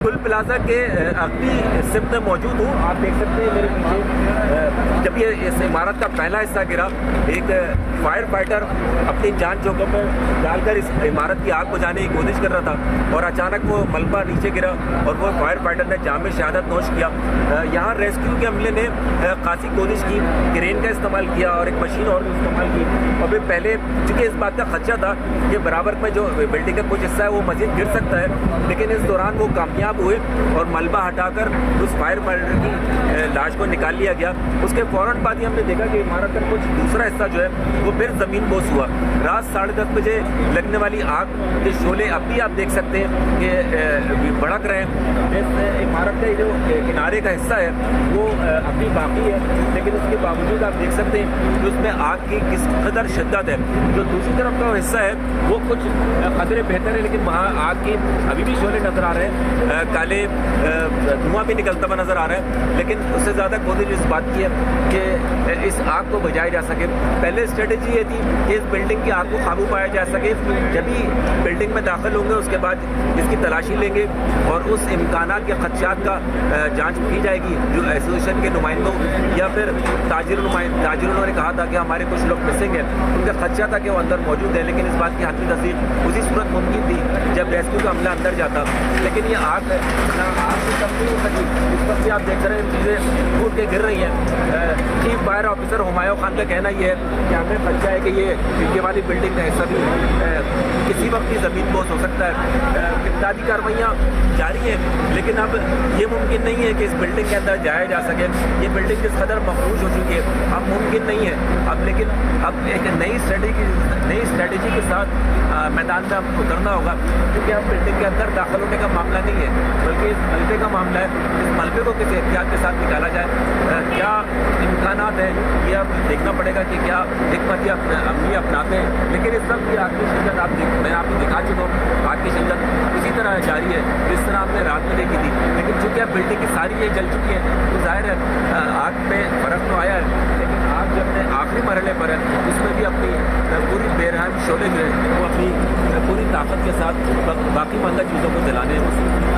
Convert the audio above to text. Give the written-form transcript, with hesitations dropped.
گل plaza کے عقبی سمت میں موجود ہوں. آپ دیکھ سکتے ہیں میرے پیچھے جب یہ اس عمارت کا پہلا حصہ گرا، ایک فائر فائٹر اپنی جان جوکھم میں ڈال کر اس عمارت کی آگ بجھانے کی کوشش کر رہا تھا اور اچانک وہ ملبہ نیچے گرا اور وہ فائر فائٹر نے جام شہادت نوش کیا. یہاں ریسکیو کے عملے نے خاصی کوشش کی، کرین کا استعمال کیا اور ایک مشین اور بھی استعمال کی. اور پھر پہلے چونکہ اس بات کا خدشہ تھا کہ برابر میں جو بلڈنگ کا کچھ حصہ ہے وہ مزید گر سکتا ہے، لیکن اس دوران وہ کامیاب ہوئے اور ملبہ ہٹا کر اس فائر فائٹر کی لاش کو نکال لیا گیا. اس کے فوراً بعد ہی ہم نے دیکھا کہ عمارت کا کچھ دوسرا حصہ جو ہے وہ پھر زمین بوس ہوا. رات 10:30 بجے لگنے والی آگ کے شعلے اب بھی آپ دیکھ سکتے ہیں کہ بھڑک رہے ہیں. اس عمارت کا جو کنارے کا حصہ ہے وہ ابھی باقی ہے، لیکن اس کے باوجود آپ دیکھ سکتے ہیں کہ اس میں آگ کی کس قدر شدت ہے. جو دوسری طرف کا حصہ ہے وہ کچھ قدرے بہتر ہے، لیکن وہاں آگ کی ابھی بھی شعلے نظر آ رہے ہیں، کالے دھواں بھی نکلتا ہوا نظر آ رہا ہے. لیکن اس سے زیادہ کوشش اس بات کی ہے کہ اس آگ کو بجھایا جا سکے. پہلے اسٹریٹجی یہ تھی کہ اس بلڈنگ کی آگ کو قابو پایا جا سکے. جب ہی بلڈنگ میں داخل ہوں گے اس کے بعد اس کی تلاشی لیں گے اور اس امکانات کے خدشات کا جانچ کی جائے گی. جو ایسوسیشن کے نمائندوں یا پھر تاجروں نے کہا تھا کہ ہمارے کچھ لوگ مسنگ ہیں، ان کا خدشہ تھا کہ وہ اندر موجود ہے، لیکن اس بات کی حتمی تصدیق اسی صورت ممکن تھی جب ریسکیو کا عملہ اندر جاتا. لیکن یہ آگ ہے، آگ کی کم نہیں ہو سکی. اس وقت بھی آپ دیکھ رہے ہیں چیزیں ٹوٹ کے گر رہی ہیں. Chief fire officer Humayun Khan کا کہنا یہ ہے کہ ہمیں خدشہ ہے کہ یہ والی بلڈنگ کا حصہ بھی کسی وقت کی زمین بوس ہو سکتا ہے. امدادی کارروائیاں جاری ہیں، لیکن اب یہ ممکن نہیں ہے کہ اس بلڈنگ کے اندر جایا جا سکے. یہ بلڈنگ کس قدر مفروش ہو چکی ہے، اب ممکن نہیں ہے اب. لیکن اب ایک نئی اسٹریٹجی کے ساتھ میدان میں اب اترنا ہوگا، کیونکہ اب بلڈنگ کے اندر داخل ہونے کا معاملہ نہیں ہے بلکہ اس ملبے کا معاملہ ہے. اس ملبے کو کس احتیاط کے ساتھ نکالا جائے، کیا امکانات ہیں یہ اب دیکھنا پڑے گا کہ کیا حکمت عملی اپناتے ہیں. لیکن اس وقت کی آگ کی شدت میں آپ کو دکھا چکا ہوں. آگ کی شدت اسی طرح جاری ہے جس طرح آپ نے رات میں دیکھی تھی، لیکن چونکہ اب بلڈنگ کی ساری یہ جل چکی ہے تو ظاہر ہے آگ میں فرق تو آیا ہے، لیکن آگ جو اپنے آخری مرحلے پر ہے اس میں بھی اپنی پوری بے رحم شعلے جو ہے وہ اپنی پوری طاقت کے ساتھ باقی ماندہ چیزوں کو جلانے ہیں.